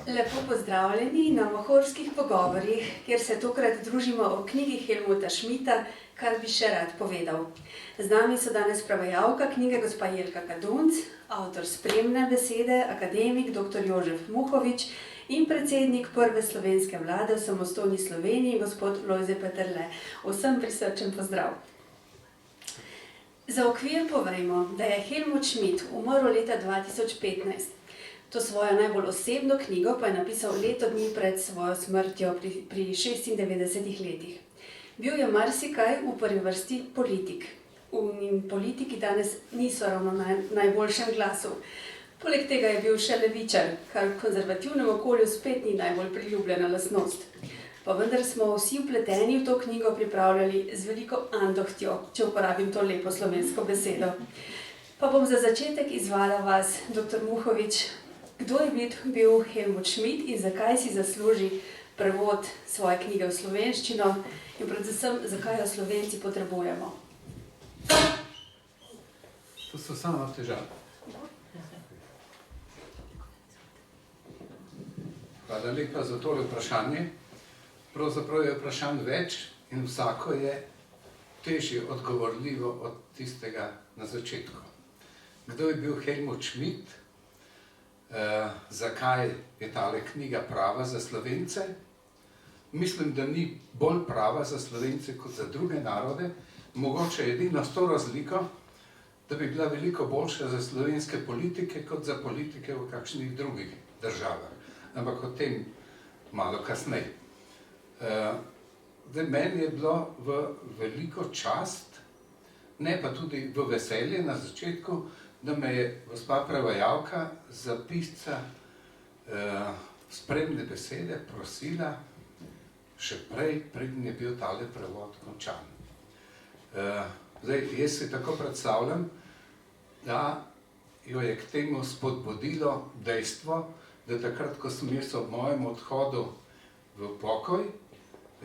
Lepo pozdravljeni na Mohorskih pogovorih, kjer se tokrat družimo o knjigi Helmuta Schmidta, Kar bi še rad povedal. Z nami so danes prevajalka knjige gospa Jelka Kadunc, avtor spremne besede, akademik dr. Jožef Muhovič in predsednik prve slovenske vlade v samostojni Sloveniji, gospod Lojze Peterle. Vsem prisrčen pozdrav. Za okvir povejmo, da je Helmut Schmidt umrl leta 2015. To svojo najbolj osebno knjigo pa je napisal leto dni pred svojo smrtjo pri 96 letih. Bil je marsikaj, v prvi vrsti politik. In politiki danes niso ravno na najboljšem glasu. Poleg tega je bil še levičar, kar v konzervativnem okolju spet ni najbolj priljubljena lastnost. Pa vendar smo vsi vpleteni v to knjigo pripravljali z veliko andohtjo, če uporabim to lepo slovensko besedo. Pa bom za začetek izvala vas, dr. Muhovič, kdo je bil Helmut Schmidt in zakaj si zasluži prevod svoje knjige v slovenščino in predvsem, zakaj jo Slovenci potrebujemo? To so samo težave. Hvala lepa za tole vprašanje. Pravzaprav je vprašanj več in vsako je težje odgovorljivo od tistega na začetku. Kdo je bil Helmut Schmidt? Zakaj je tale knjiga prava za Slovence? Mislim, da ni bolj prava za Slovence kot za druge narode. Mogoče edino s to razliko, da bi bila veliko boljša za slovenske politike kot za politike v kakšnih drugih državah. Ampak o tem malo kasneje. Meni je bilo v veliko čast, ne pa tudi v veselje na začetku, da me je gospa prevajalka za pisca spremne besede prosila še prej, preden je bil tale prevod končan. Jaz si tako predstavljam, da jo je k temu spodbudilo dejstvo, da takrat, ko sem jaz ob mojem odhodu v pokoj,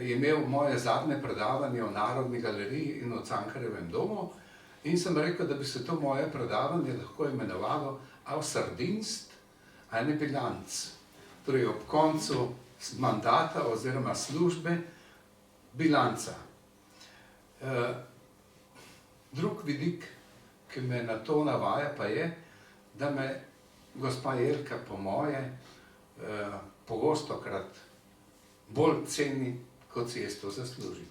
je imel moje zadnje predavanje v Narodni galeriji in v Cankarjevem domu, in sem rekel, da bi se to moje predavanje lahko imenovalo Außer Dienst eine Bilanz. Torej ob koncu mandata oziroma službe bilanca. Drug vidik, ki me na to navaja, pa je, da me gospa Jelka po moje pogostokrat bolj ceni, kot si jaz to zaslužim.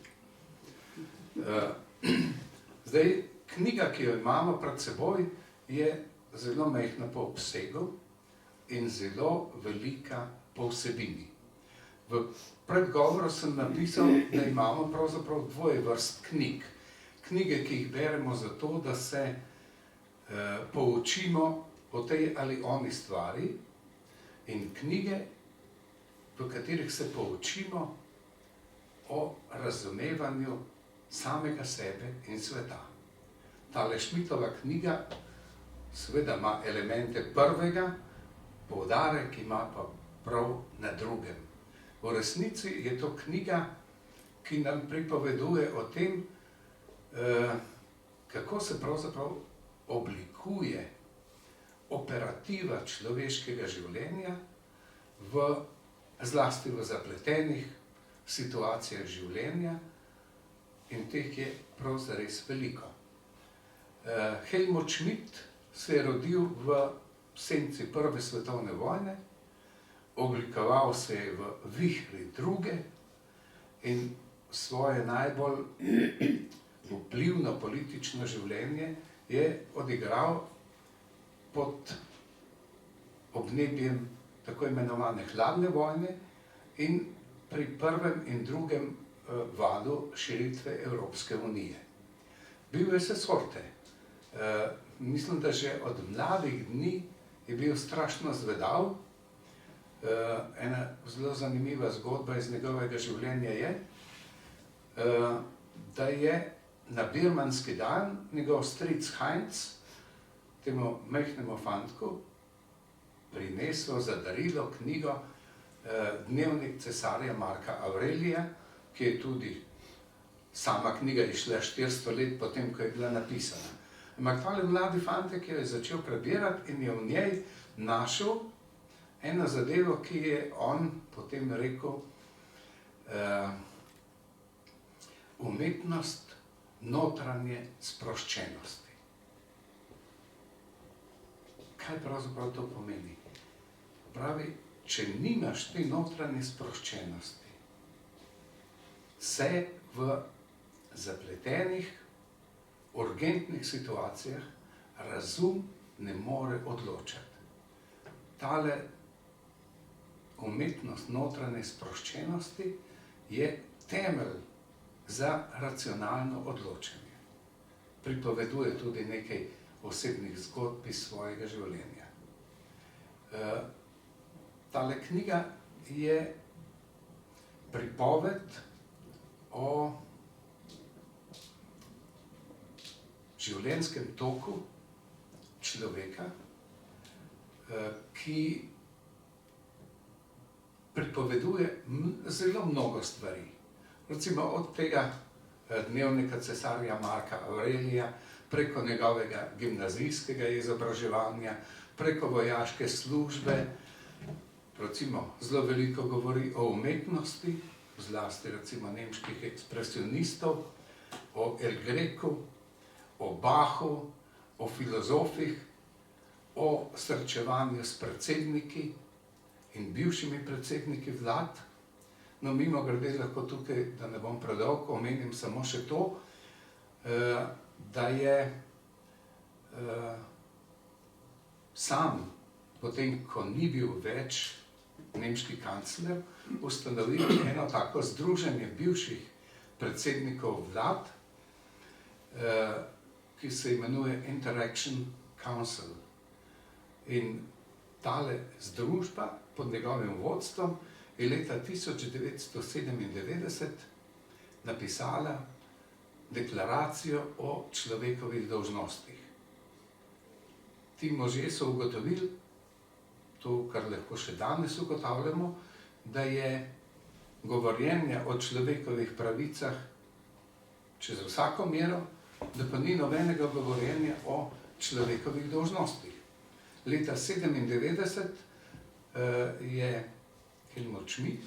Knjiga, ki jo imamo pred seboj, je zelo majhna po obsegu in zelo velika po vsebini. V predgovoru sem napisal, da imamo pravzaprav dvoje vrst knjig. Knjige, ki jih beremo zato, da se poučimo o tej ali oni stvari, in knjige, v katerih se poučimo o razumevanju samega sebe in sveta. Tale Schmidtova knjiga seveda ima elemente prvega, poudarek ima pa prav na drugem. V resnici je to knjiga, ki nam pripoveduje o tem, kako se pravzaprav oblikuje operativa človeškega življenja zlasti v zapletenih situacijah življenja, in teh je prav zares veliko. Helmut Schmidt se je rodil v senci prve svetovne vojne, oblikoval se je v vihri druge in svoje najbolj vplivno politično življenje je odigral pod obnebjem tako imenovane hladne vojne in pri prvem in drugem valu širitve Evropske unije. Bil je vse sorte. Mislim, da že od mladih dni je bil strašno zvedav. Ena zelo zanimiva zgodba iz njegovega življenja je, da je na birmanski dan njegov stric Heinz temu majhnemu fantku prinesel za darilo knjigo Dnevnik cesarja Marka Aurelija, ki je tudi sama knjiga išla 400 let potem, ko je bila napisana. Ampak tale mladi fantek jo je začel prebirati in je v njej našel ena zadeva, ki je on potem rekel, umetnost notranje sproščenosti. Kaj pravzaprav to pomeni? Pravi, če nimaš te notranje sproščenosti, se v zapletenih, urgentnih situacijah razum ne more odločati. Tale umetnost notranje sproščenosti je temelj za racionalno odločanje. Pripoveduje tudi nekaj osebnih zgodb iz svojega življenja. Tale knjiga je pripoved o življenjskem toku človeka, ki pripoveduje zelo mnogo stvari. Recimo od tega dnevnika cesarja Marka Aurelija, preko njegovega gimnazijskega izobraževanja, preko vojaške službe. Recimo zelo veliko govori o umetnosti, zlasti recimo nemških ekspresionistov, o El Grecu, o Bachu, o filozofih, o srečevanju s predsedniki in bivšimi predsedniki vlad. No, mimogrede lahko tukaj, da ne bom predolg, omenim samo še to, da je sam, potem ko ni bil več nemški kancler, ustanovil eno tako združenje bivših predsednikov vlad, ki se imenuje Interaction Council. In tale združba pod njegovim vodstvom je leta 1997 napisala deklaracijo o človekovih dolžnostih. Ti možje so ugotovili, to, kar lahko še danes ugotavljamo, da je govorjenje o človekovih pravicah čez vsako mero, da pa ni nobenega govorjenja o človekovih dolžnostih. Leta 1997 je Helmut Schmidt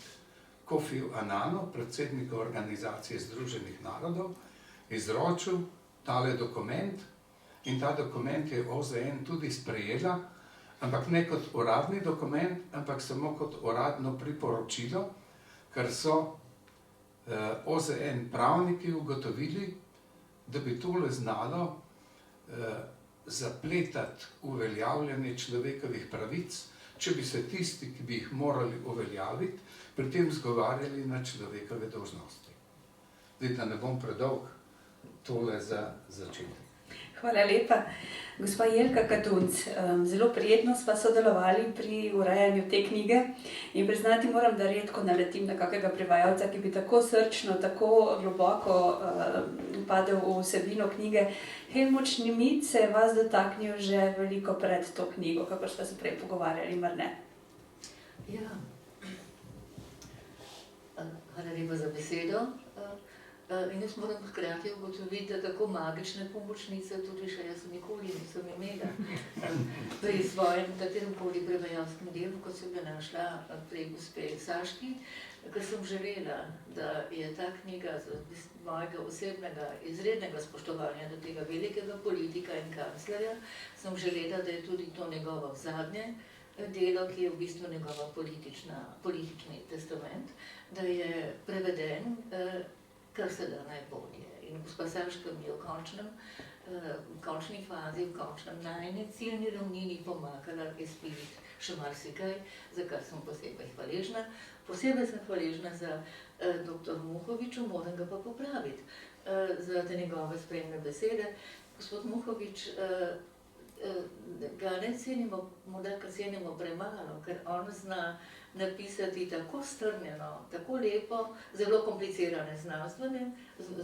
Kofiju Annanu, predsedniku Organizacije združenih narodov, izročil tale dokument in ta dokument je OZN tudi sprejela, ampak ne kot uradni dokument, ampak samo kot uradno priporočilo, ker so OZN pravniki ugotovili, da bi tole znalo zapletati uveljavljanje človekovih pravic, če bi se tisti, ki bi jih morali uveljaviti, pri tem zgovarjali na človekove dolžnosti. Zdaj, da ne bom predolg, tole za začetek. Hvala lepa. Gospa Jelka Katunc, zelo prijetno sva sodelovali pri urejanju te knjige in priznati moram, da redko naletim na kakega prevajalca, ki bi tako srčno, tako globoko padel v vsebino knjige. Helmut Schmidt se je vas dotaknil že veliko pred to knjigo, kakor sva se prej pogovarjali, mar ne? Ja. Hvala lepa za besedo. In jaz moram hkrati ugotoviti, da tako magične pomočnice tudi še jaz nikoli nisem imela pri svojem kateremkoli prevajalskem delu, kot sem ga našla pri gospe Saški, ker sem želela, da je ta knjiga z mojega osebnega izrednega spoštovanja do tega velikega politika in kanclerja, sem želela, da je tudi to njegovo zadnje delo, ki je v bistvu njegova politični testament, da je preveden kar se da najbolje. In gospa Saška mi je v končni fazi, v končnem najni ciljni ravnini pomagala izpiliti še marsikaj, za kar sem posebej hvaležna. Posebej sem hvaležna za dr. Muhoviču, moram ga pa popraviti, za te njegove spremne besede. Gospod Muhovič, ga ne cenimo, morda ga cenimo premalo, ker on zna napisati tako strnjeno, tako lepo, zelo komplicirane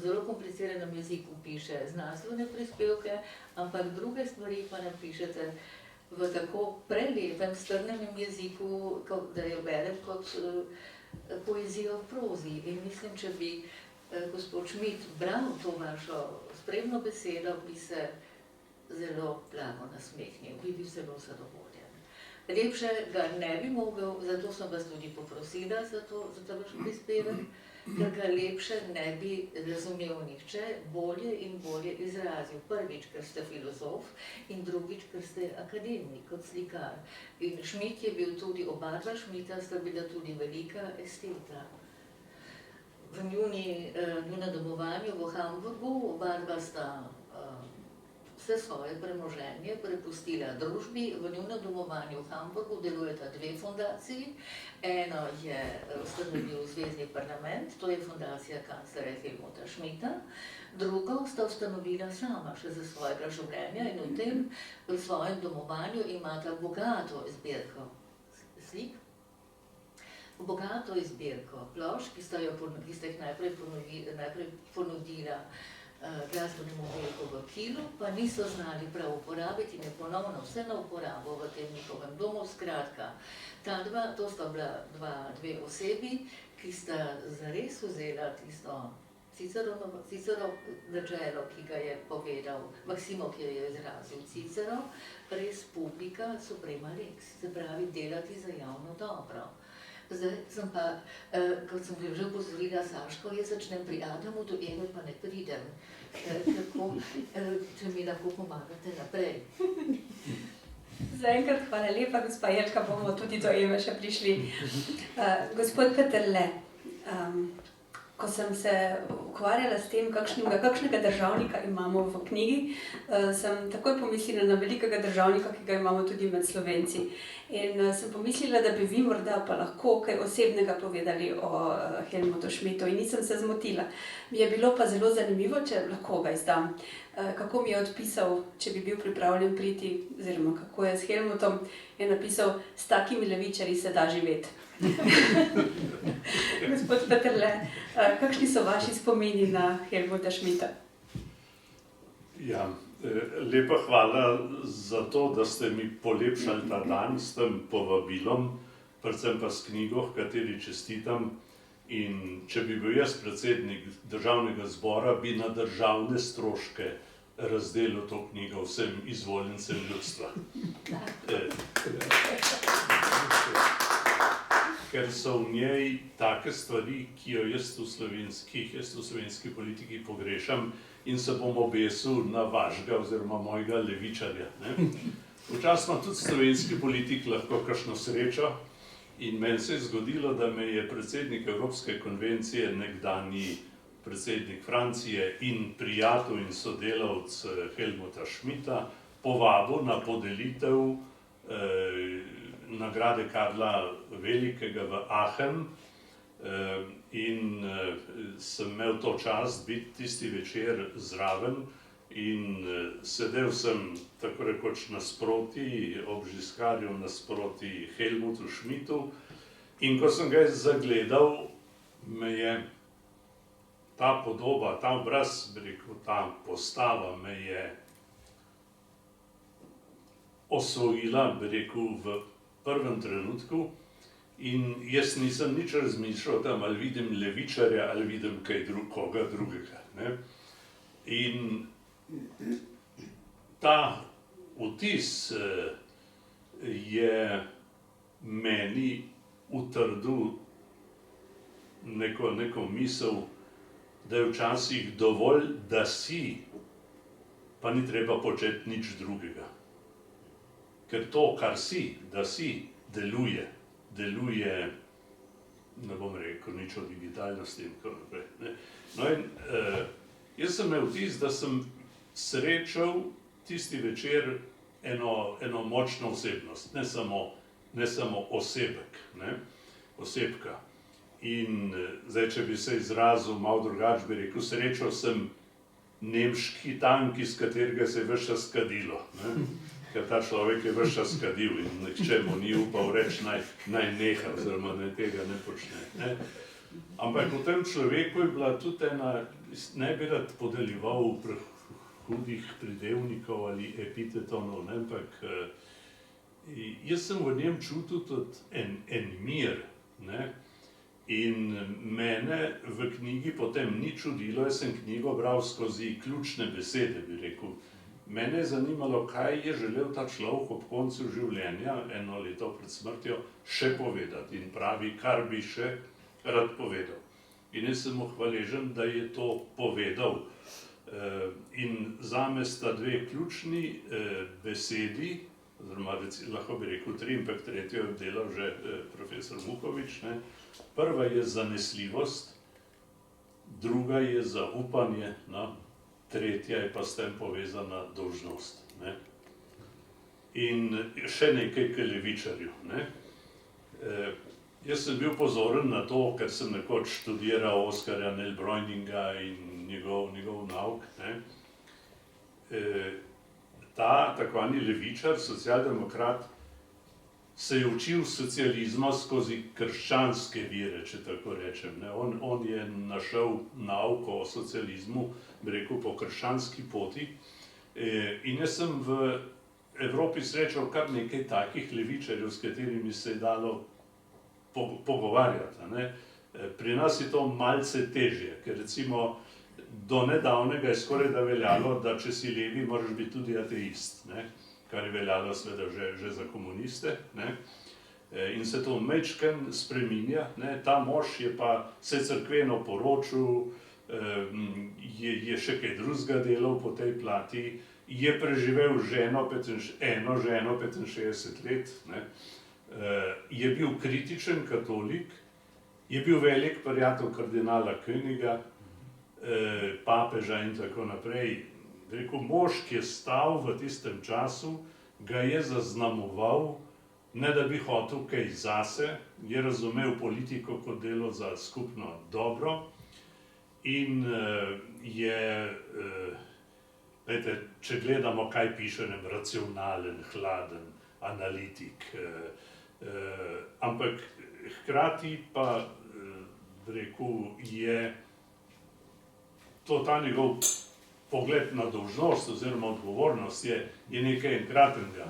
zelo kompliciranem jeziku piše znanstvene prispevke, ampak druge stvari pa napišete v tako prelepem, strnjenem jeziku, da jo berem kot poezijo v prozi. In mislim, če bi gospod Schmidt bral to vašo spremno besedo, bi se zelo blago nasmehnil, bi bil zelo zadovoljen. Lepše ga ne bi mogel, zato sem vas tudi poprosila za ta vaš prispevek, ker ga lepše ne bi razumel nihče, bolje in bolje izrazil. Prvič, ker ste filozof in drugič, ker ste akademik kot slikar. In Schmidt je bil tudi, oba dva Schmidta sta bila tudi velika esteta. V njunem domovanju v Hamburgu oba dva sta vse svoje premoženje prepustila družbi. V njunem domovanju v Hamburgu delujeta dve fundaciji. Eno je ustanovil Zvezni parlament, to je fundacija kanclerja Helmuta Schmidta. Drugo sta ustanovila sama še za svojega življenja in v tem v svojem domovanju imata bogato zbirko slik, bogato zbirko plošč, ki sta jih najprej ponudila glasbenemu velku v Kielu, pa niso znali prav uporabiti in je ponovno vse na uporabo v tem njihovem domu. Skratka, to sta bila dve osebi, ki sta zares vzela tisto Cicerovo načelo, ki ga je povedal, Maksimo, ki je izrazil Cicero, res publika suprema lex, se pravi delati za javno dobro. Zdaj sem pa, kot sem že upozorila Saško, jaz začnem pri Adamu, do Eve pa ne pridem. Če mi lahko pomagate naprej. Zaenkrat hvala lepa, gospa Jelka, bomo tudi do Eve še prišli. Gospod Peterle, ko sem se ukvarjala s tem, kakšnega državnika imamo v knjigi, sem takoj pomislila na velikega državnika, ki ga imamo tudi med Slovenci. In sem pomislila, da bi vi morda pa lahko kaj osebnega povedali o Helmutu Schmidtu in nisem se zmotila. Mi je bilo pa zelo zanimivo, če lahko ga izdam. Kako mi je odpisal, če bi bil pripravljen priti, oziroma kako je s Helmutom, je napisal, s takimi levičarji se da živeti. Gospod Peterle, kakšni so vaši spomini na Helmuta Schmidta? Ja, lepa hvala za to, da ste mi polepšali ta dan s tem povabilom, predvsem pa s knjigo, kateri čestitam. In če bi bil jaz predsednik državnega zbora, bi na državne stroške razdelil to knjigo vsem izvoljencem ljudstva. Ker so v njej take stvari, ki jaz v slovenski politiki pogrešam in se bom obesil na vašega oziroma mojega levičarja. Včasih ima tudi slovenski politik lahko kakšno srečo in meni se je zgodilo, da me je predsednik Evropske konvencije, nekdanji predsednik Francije in prijatelj in sodelavec Helmuta Schmidta povabil na podelitev nagrade Karla Velikega v Aachen in sem imel to čast biti tisti večer zraven in sedel sem tako rekoč nasproti, ob Žiskarju nasproti Helmutu Schmidtu in ko sem ga zagledal, me je ta podoba, ta obraz, bi rekel, ta postava me je osvojila, bi rekel, v prvem trenutku in jaz nisem nič razmišljal tam, ali vidim levičarja, ali vidim koga drugega. In ta vtis je meni utrdil neko misel, da je včasih dovolj, da si, pa ni treba početi nič drugega. Ker to, kar si, da si, deluje, ne bom rekel nič o digitalnosti in tako naprej. No in jaz sem imel vtis, da sem srečal tisti večer eno močno osebnost, ne samo osebka. In zdaj, če bi se izrazil malo drugače, bi rekel, srečal sem nemški tank, iz katerega se je ves čas kadilo. Ker ta človek je ves čas kadil in nihče mu ni upal reči, naj neha, oziroma naj tega ne počne. Ampak v tem človeku je bila tudi ena, ne bi rad podeljeval hudih pridevnikov ali epitetonov, ampak jaz sem v njem čutil tudi en mir. In mene v knjigi potem ni čudilo, jaz sem knjigo bral skozi ključne besede, bi rekel. Mene je zanimalo, kaj je želel ta človek ob koncu življenja, eno leto pred smrtjo, še povedati in pravi, kar bi še rad povedal. In jaz sem mu hvaležen, da je to povedal. In zame sta dve ključni besedi, oziroma lahko bi rekel tri, ampak tretjo je obdelal že profesor Mukovič. Prva je zanesljivost, druga je zaupanje, tretja je pa s tem povezana dolžnost. In še nekaj k levičarju. Jaz sem bil pozoren na to, ker sem nekoč študiral Oskarja Neilbroininga in njegov nauk. Ta takovani levičar, socialdemokrat, se je učil socializma skozi krščanske vire, če tako rečem. On je našel nauko o socializmu, bi rekel, po krščanski poti. In jaz sem v Evropi srečal kar nekaj takih levičarjev, s katerimi se je dalo pogovarjati. Pri nas je to malce težje, ker recimo do nedavnega je skoraj da veljalo, da če si levi, moraš biti tudi ateist, kar je veljalo seveda že za komuniste. In se to majčkeno spreminja. Ta mož je pa se cerkveno poročil, je še kaj drugega delal po tej plati, je preživel eno ženo 65 let, je bil kritičen katolik, je bil velik prijatelj kardinala Königa, papeža in tako naprej. Rekel, mož, ki je stal v tistem času, ga je zaznamoval, ne da bi hotel kaj zase, je razumel politiko kot delo za skupno dobro in če gledamo, kaj piše, racionalen, hladen, analitik, ampak hkrati pa, rekel, je to ta njegov pogled na dolžnost oziroma odgovornost je nekaj enkratnega.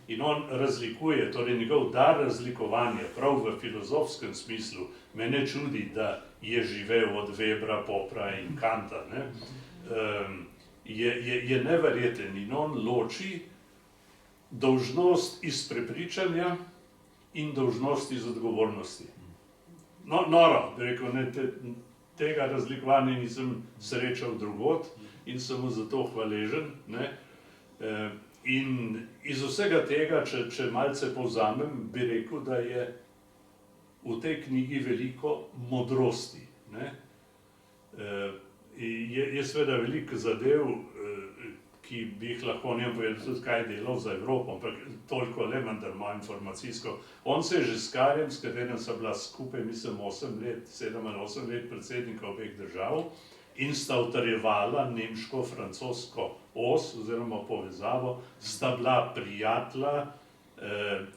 In on razlikuje, torej njegov dar razlikovanja, prav v filozofskem smislu, me ne čudi, da je živel od Webra, Popra in Kanta, je neverjeten in on loči dolžnost iz prepričanja in dolžnost iz odgovornosti. Noro, bi rekel, tega razlikovanja nisem srečal drugod in sem mu za to hvaležen. In iz vsega tega, če malce povzamem, bi rekel, da je v tej knjigi veliko modrosti. Je seveda veliko zadev, ki bi jih lahko njem povedal tudi, kaj je delal za Evropo, ampak toliko le, vendar ima informacijsko. On se je že s Karjem, s katerim sta bila skupaj, mislim, 7 ali 8 let predsednika obeh držav in sta utrjevala nemško-francosko os oziroma povezavo, sta bila prijatelja,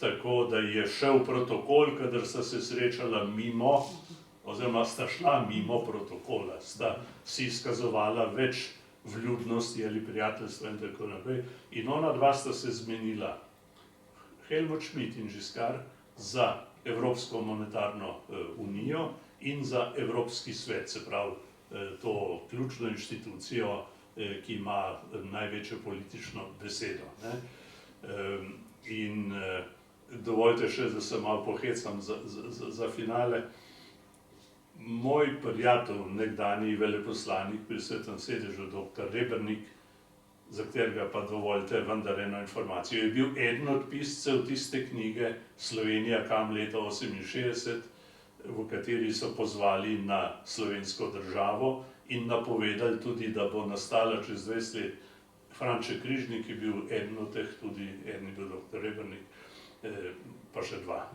tako da je šel protokol, kadar sta se srečala mimo, oziroma sta šla mimo protokola, sta si izkazovala več vljudnosti ali prijateljstva in tako naprej. In ona dva sta se zmenila, Helmut Schmidt in Giscard, za Evropsko monetarno unijo in za Evropski svet, se pravi to ključno inštitucijo, ki ima največjo politično besedo. In dovolite še, da se malo pohecam za finale. Moj prijatelj, nekdanji veleposlanik pri Svetem sedežu, dr. Rebernik, za katerega pa dovolite vendar eno informacijo, je bil eden od piscev tiste knjige Slovenija kam leta 1968, v kateri so pozvali na slovensko državo in napovedali tudi, da bo nastala čez 20 let. Franček Križnik je bil eden od teh, tudi eden je bil dr. Rebernik, pa še dva.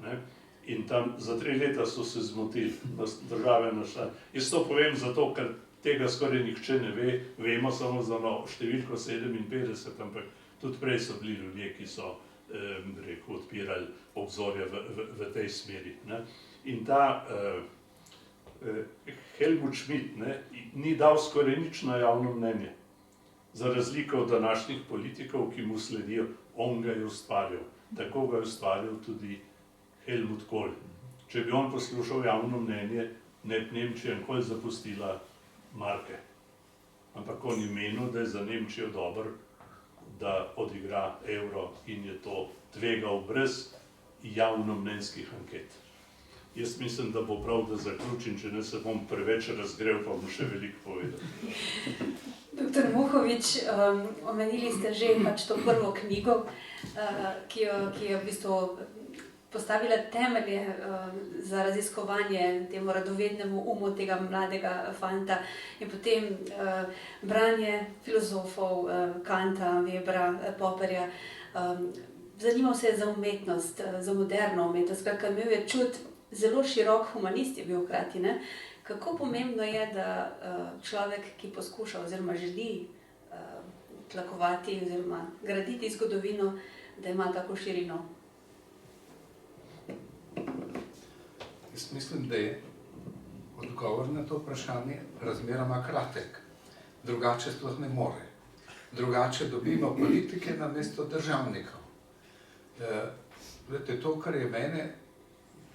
In tam za 3 leta so se zmotili, da države našla. Jaz to povem zato, ker tega skoraj nihče ne ve, vemo samo za številko 57, ampak tudi prej so bili ljudje, ki so odpirali obzorja v tej smeri. In ta Helmut Schmidt ni dal skoraj nič na javno mnenje. Za razliko od današnjih politikov, ki mu sledijo, on ga je ustvarjal. Tako ga je ustvarjal tudi Helmut Kohl. Če bi on poslušal javno mnenje, ne bi Nemčija nikoli zapustila marke. Ampak on je menil, da je za Nemčijo dober, da odigra Euro in je to tvegal brez javnomnenjskih anket. Jaz mislim, da bo prav, da zaključim, če ne se bom preveč razgrel, pa bom še veliko povedal. Doktor Muhovič, omenili ste že pač to prvo knjigo, ki je v bistvu postavila temelje za raziskovanje temu radovednemu umu tega mladega fanta in potem branje filozofov Kanta, Webra, Popperja. Zanimal se je za umetnost, za moderno umetnost, skratka imel je čut, zelo širok humanist je bil hkrati, ne? Kako pomembno je, da človek, ki poskuša oziroma želi tlakovati oziroma graditi zgodovino, da ima tako širino? Jaz mislim, da je odgovor na to vprašanje razmeroma kratek. Drugače sploh ne more. Drugače dobimo politike namesto državnikov. Glede, to, kar je mene,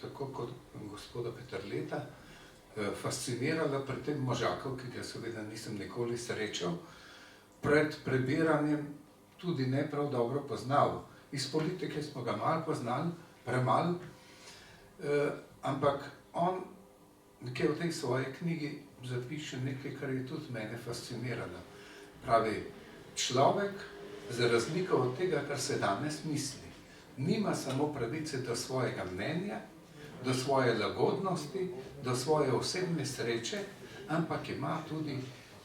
tako kot gospoda Peterleta, fasciniralo pri tem možaku, ki ga seveda nisem nikoli srečal, pred prebiranjem tudi ne prav dobro poznal. Iz politike smo ga malo poznali, premalo, ampak on nekaj v tej svoji knjigi zapiše nekaj, kar je tudi mene fasciniralo. Pravi, človek, za razliko od tega, kar se danes misli, nima samo pravice do svojega mnenja, do svoje lagodnosti, do svoje osebne sreče, ampak ima tudi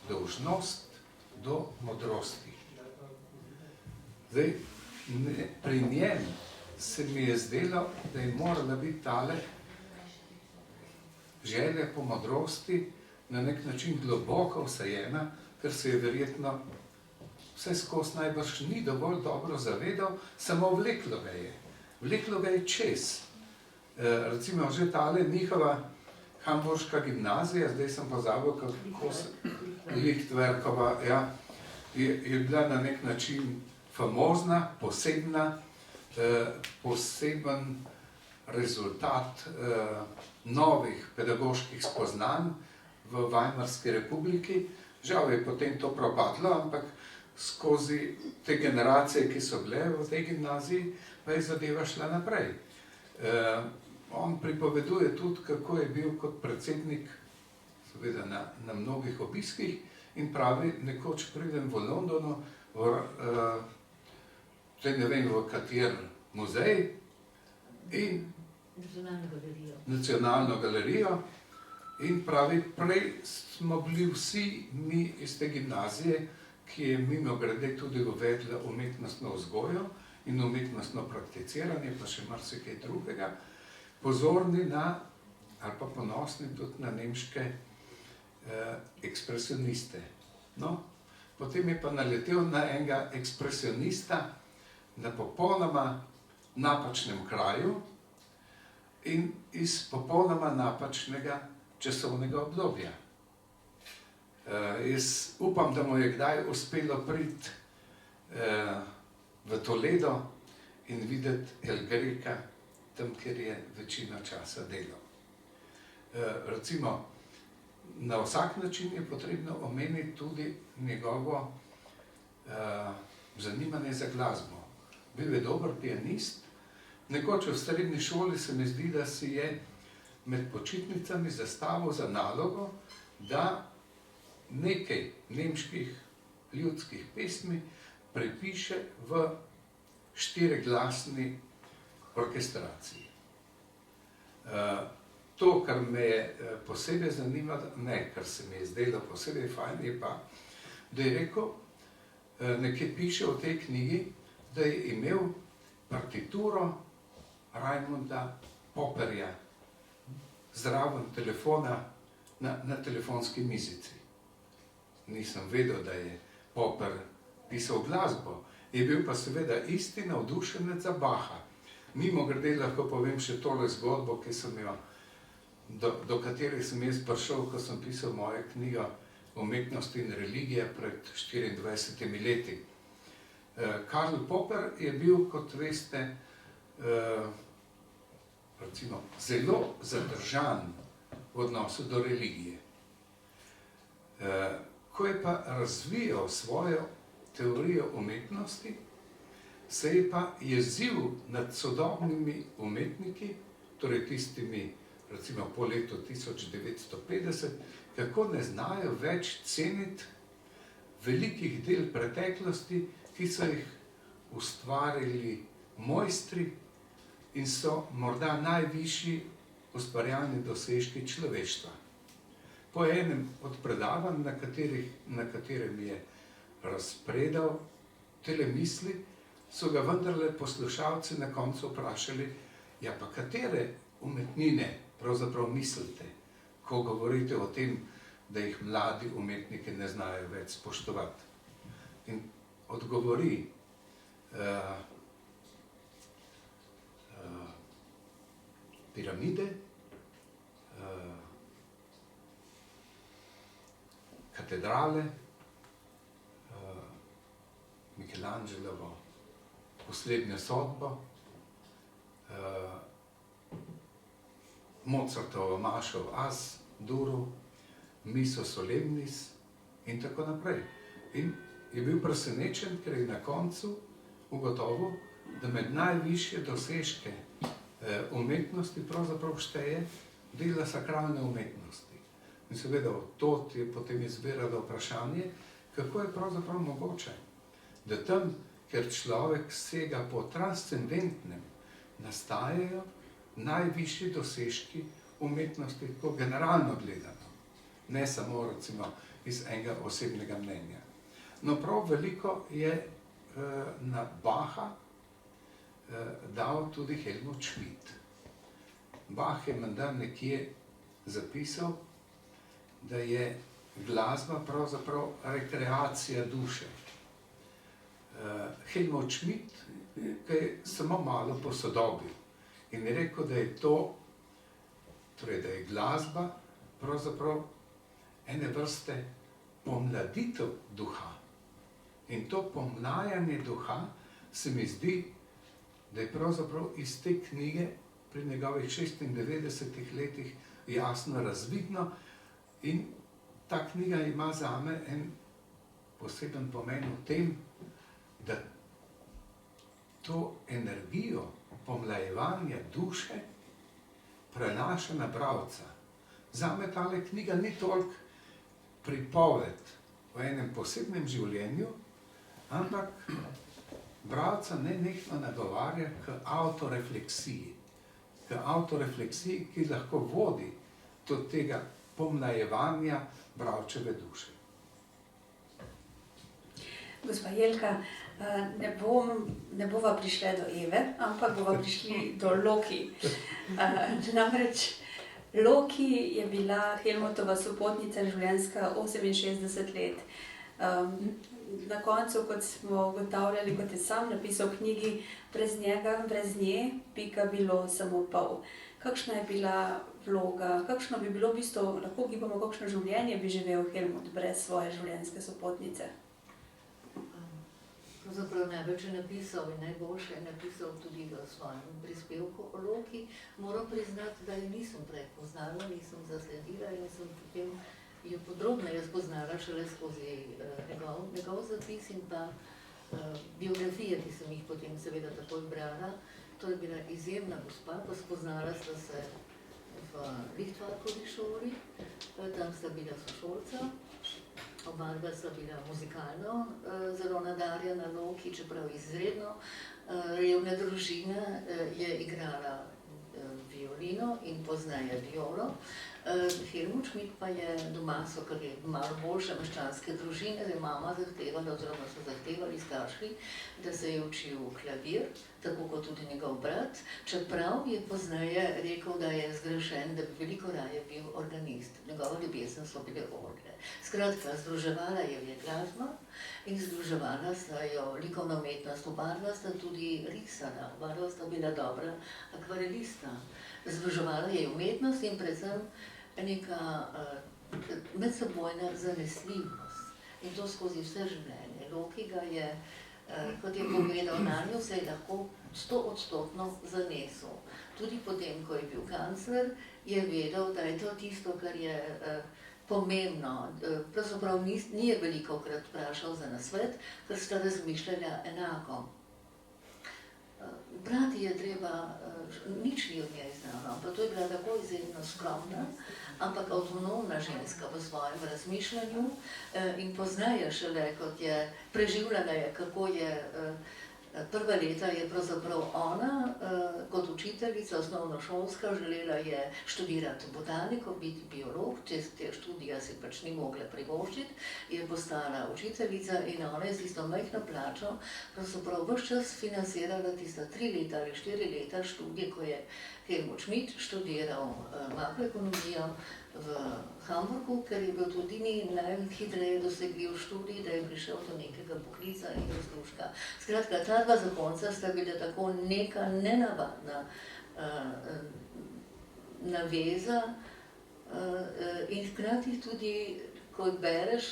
dolžnost do modrosti. Zdaj, pri njem se mi je zdelo, da je morala biti tale želja po modrosti na nek način globoko vsajena, ker se je verjetno vse skozi najbrž ni dovolj dobro zavedal, samo vleklo ga je. Vleklo ga je čez. Recimo že tale njihova hamburška gimnazija, zdaj sem pozabil, kako se Lichtwerkova, ja, je bila na nek način famozna, posebna, poseben rezultat novih pedagoških spoznanj v Weimarski republiki. Žal je potem to propadlo, ampak skozi te generacije, ki so bile v tej gimnaziji, pa je zadeva šla naprej. On pripoveduje tudi, kako je bil kot predsednik seveda na mnogih obiskih in pravi, nekoč pridem v Londonu, ne vem v kater muzej in Nacionalno galerijo in pravi, prej smo bili vsi mi iz te gimnazije, ki je mimogrede tudi uvedla umetnostno vzgojo in umetnostno prakticiranje, pa še marsikaj drugega, pozorni na, ali pa ponosni tudi na nemške ekspresioniste. No, potem je pa naletel na enega ekspresionista na popolnoma napačnem kraju in iz popolnoma napačnega časovnega obdobja. Jaz upam, da mu je kdaj uspelo priti v Toledo in videti El Greca, tam, kjer je večino časa delal. Recimo, na vsak način je potrebno omeniti tudi njegovo zanimanje za glasbo. Bil je dober pianist. Nekoč v srednji šoli se mi zdi, da si je med počitnicami zastavil za nalogo, da nekaj nemških ljudskih pesmi prepiše v štiriglasni orkestraciji. To, kar me je posebej zanimalo, ne, kar se mi je zdelo posebej fajn, je pa, da je rekel, nekaj piše v tej knjigi, da je imel partituro Raimunda Popperja zraven telefona na telefonski mizici. Nisem vedel, da je Popper pisal glasbo. Je bil pa seveda isti navdušenec za Bacha. Mimogrede lahko povem še tole zgodbo, ki sem jo, do katerih sem jaz prišel, ko sem pisal mojo knjigo Umetnost in religija pred 24 leti. Karl Popper je bil, kot veste, recimo, zelo zadržan v odnosu do religije. Ko je pa razvijal svojo teorijo umetnosti, se je pa jezil nad sodobnimi umetniki, torej tistimi, recimo po letu 1950, kako ne znajo več ceniti velikih del preteklosti, ki so jih ustvarili mojstri in so morda najvišji ustvarjalni dosežki človeštva. Po enem od predavanj, na katerem je razpredal tele misli, so ga vendarle poslušalci na koncu vprašali, ja pa katere umetnine pravzaprav mislite, ko govorite o tem, da jih mladi umetniki ne znajo več spoštovati. In odgovori piramide, katedrale, Michelangelovo Poslednjo sodbo, Mozartovo Mašov as Duru, Miso solemnis in tako naprej. In je bil presenečen, ker je na koncu ugotovil, da med najvišje dosežke umetnosti pravzaprav šteje dela sakralne umetnosti. In seveda od tod je potem izviralo vprašanje, kako je pravzaprav mogoče, da tam, ker človek sega po transcendentnem, nastajajo najvišji dosežki umetnosti, tako generalno gledano, ne samo recimo iz enega osebnega mnenja. No prav veliko je na Bacha dal tudi Helmut Schmidt. Bach je menda nekje zapisal, da je glasba pravzaprav rekreacija duše. Helmut Schmidt ga je samo malo posodobil in je rekel, da je to, torej da je glasba pravzaprav ene vrste pomladitev duha. In to pomlajanje duha se mi zdi, da je pravzaprav iz te knjige pri njegovih 96 letih jasno razvidno in ta knjiga ima zame en poseben pomen v tem, da to energijo pomlajevanja duše prenaša na bralca. Zame tale knjiga ni toliko pripoved o enem posebnem življenju, ampak bralca nenehno nagovarja k avtorefleksiji. K avtorefleksiji, ki lahko vodi do tega pomlajevanja bralčeve duše. Gospa Jelka, ne bova prišla do Eve, ampak bova prišli do Loki. Namreč Loki je bila Helmutova sopotnica življenjska 68 let. Na koncu, kot smo ugotavljali, kot je sam napisal v knjigi, brez njega, brez nje bi ga bilo samo pol. Kakšna je bila vloga, kakšno bi bilo v bistvu, lahko gibamo, kakšno življenje bi živel Helmut brez svoje življenjske sopotnice? Pravzaprav največ je napisal in najboljše je napisal tudi v svojem prispevku o Loki. Moram priznati, da jo nisem prej poznala, nisem zasledila in sem potem jo podrobneje spoznala šele skozi njegov zapis in pa biografije, ki sem jih potem seveda takoj brala. To je bila izjemna gospa, pa spoznala sta se v Lichtwarkovi šoli, tam sta bila sošolca. Oba sta bila muzikalno zelo nadarjena, Loki, čeprav izredno revne družine, je igrala violino in pozneje violo. Helmut Schmidt pa je doma, so kar je malo boljše meščanske družine, da je mama zahtevala, oziroma so zahtevali starši, da se je učil klavir, tako kot tudi njegov brat, čeprav je pozneje rekel, da je zgrešen, da bi veliko raje bil organist. Njegova ljubezen so bile orgle. Skratka, združevala je glasba in združevala sta jo likovna umetnost, oba sta tudi risala, oba sta bila dobra akvarelista. Združevala je umetnost in predvsem neka medsebojna zanesljivost. In to skozi vse življenje. Loki ga je, kot je povedal, nanjo se je lahko 100% zanesel. Tudi potem, ko je bil kancler, je vedel, da je to tisto, kar je pomembno. Pravzaprav ni je velikokrat vprašal za nasvet, ker sta razmišljala enako. Brati je treba, nič ni od njej znano, pa to je bila tako izjemno skromna, ampak avtonomna ženska v svojem razmišljanju in poznaje šele, kot je preživljala je, kako je prva leta je pravzaprav ona kot učiteljica osnovnošolska želela je študirati botaniko, biti biolog, te študija si pač ni mogla privoščiti, je postala učiteljica in ona je z tisto majhno plačo pravzaprav ves čas financirala tista 3 leta ali 4 leta študije, ko je Helmut Schmidt študiral makroekonomijo v Hamburgu, ker je bil tudi najhitreje dosegljiv študij, da je prišel do nekega poklica in razluška. Skratka, ta dva zakonca sta bila tako neka nenavadna naveza in hkrati tudi, ko bereš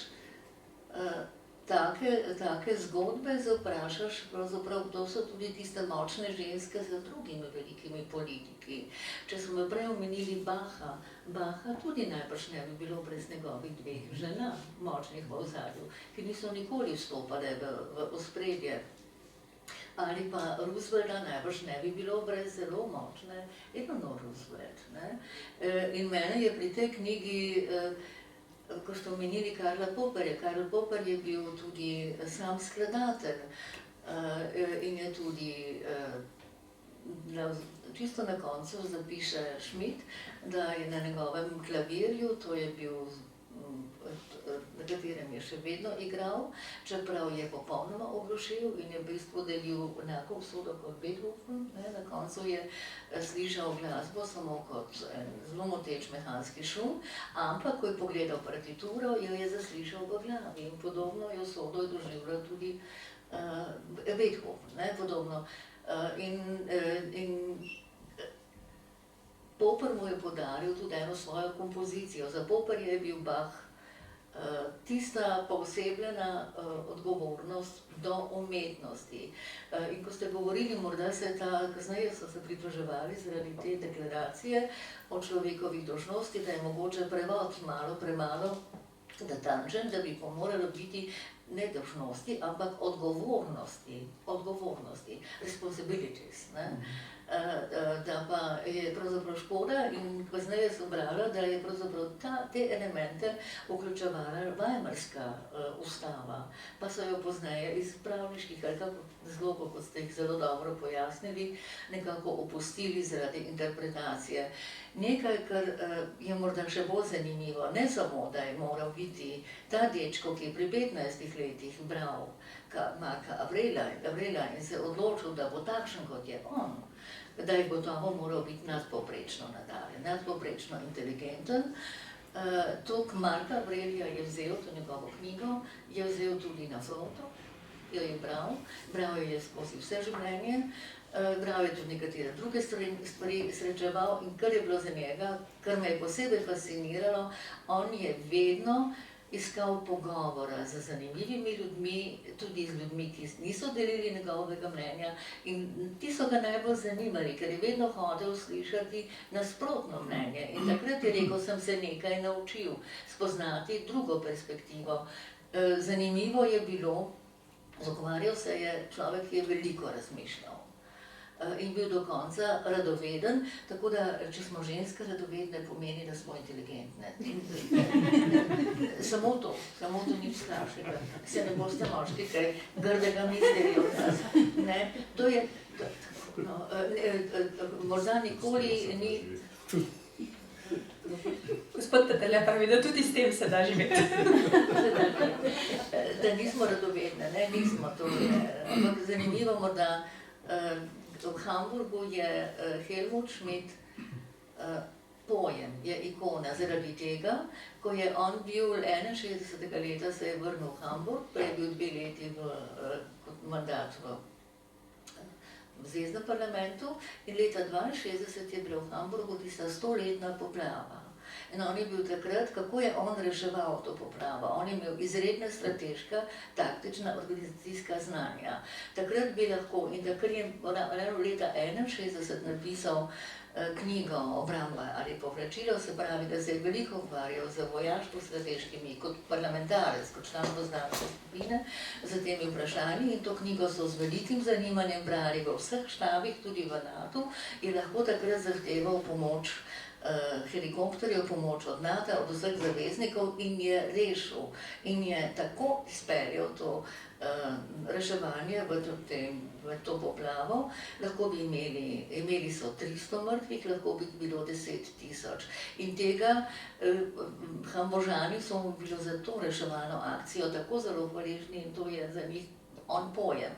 take zgodbe, se vprašaš, pravzaprav, kdo so tudi tiste močne ženske za drugimi velikimi politiki. Če smo me prej omenili Bacha tudi najbrž ne bi bilo brez njegovih 2 žena, močnih v ozadju, ki niso nikoli vstopale v ospredje. Ali pa Roosevelta najbrž ne bi bilo brez zelo močne Eleanor Roosevelt. In mene je pri tej knjigi, ko ste omenili Karla Popperja. Karl Popper je bil tudi sam skladatelj in je tudi čisto na koncu zapiše Schmidt, da je na njegovem klavirju, to je bil, na katerem je še vedno igral, čeprav je popolnoma oglušil in je v bistvu delil enako usodo kot Beethoven. Na koncu je slišal glasbo samo kot zelo moteč mehanski šum, ampak ko je pogledal partituro, jo je zaslišal v glavi in podobno je usodo doživljal tudi Beethoven, podobno. In Popper mu je podaril tudi eno svojo kompozicijo. Za Popperja je bil Bach tista poosebljena odgovornost do umetnosti. In ko ste govorili, morda se kasneje so se pritoževali zaradi te deklaracije o človekovih dolžnosti, da je mogoče prevod malo premalo natančen, da bi pa moralo biti ne dolžnosti, ampak odgovornosti, responsibilities. Da pa je pravzaprav škoda in kasneje sem brala, da je pravzaprav te elemente vključevala Weimarska ustava, pa so jo pozneje iz pravniških ali razlogov, kot ste jih zelo dobro pojasnili, nekako opustili zaradi interpretacije. Nekaj, kar je morda še bolj zanimivo, ne samo, da je moral biti ta dečko, ki je pri 15 letih bral Marka Avrela in se odločil, da bo takšen, kot je on, da je gotovo moral biti nadpovprečno nadarjen, nadpovprečno inteligenten. Tok Marka Avrelija je vzel, to njegovo knjigo, je vzel tudi na frontu, jo je bral jo je skozi vse življenje, bral je tudi nekatere druge stvari, srečeval in kar je bilo za njega, kar me je posebej fasciniralo, on je vedno iskal pogovora z zanimivimi ljudmi, tudi z ljudmi, ki niso delili njegovega mnenja in ti so ga najbolj zanimali, ker je vedno hodil slišati nasprotno mnenje in takrat je rekel, sem se nekaj naučil spoznati drugo perspektivo. Zanimivo je bilo, zagovarjal se je človek, ki je veliko razmišljal in bil do konca radoveden, tako da, če smo ženske radovedne, pomeni, da smo inteligentne. Samo to nič strašnega. Se ne boste moški kaj grdega mislili od nas. To je, morda nikoli ni... Gospod Peterle pravi, da tudi s tem se da živeti. Da nismo radovedne, nismo to. Ampak zanimivo morda, v Hamburgu je Helmut Schmidt pojem, je ikona zaradi tega, ko je on bil 61. leta se je vrnil v Hamburg, prej je bil 2 leti kot mandat v zvezdnem parlamentu in leta 62 je bila v Hamburgu tista 100-letna poplava. In on je bil takrat, kako je on reševal to poplavo. On je imel izredna strateška, taktična, organizacijska znanja. Takrat bi lahko, in takrat je ravno leta 61 napisal knjigo Obramba ali povračilo, se pravi, da se je veliko ukvarjal z vojaško-strateškimi, kot parlamentarec, kot član poslanske skupine, z temi vprašanji, in to knjigo so z velikim zanimanjem brali v vseh štabih, tudi v NATO, je lahko takrat zahteval pomoč helikopterjev, pomoč od NATO, od vseh zaveznikov, in je rešil in je tako izpeljal to reševanje v to poplavo. Lahko bi imeli so 300 mrtvih, lahko bi bilo 10.000. In tega Hambožani so mu bili za to reševalno akcijo tako zelo hvaležni, in to je za njih on pojem.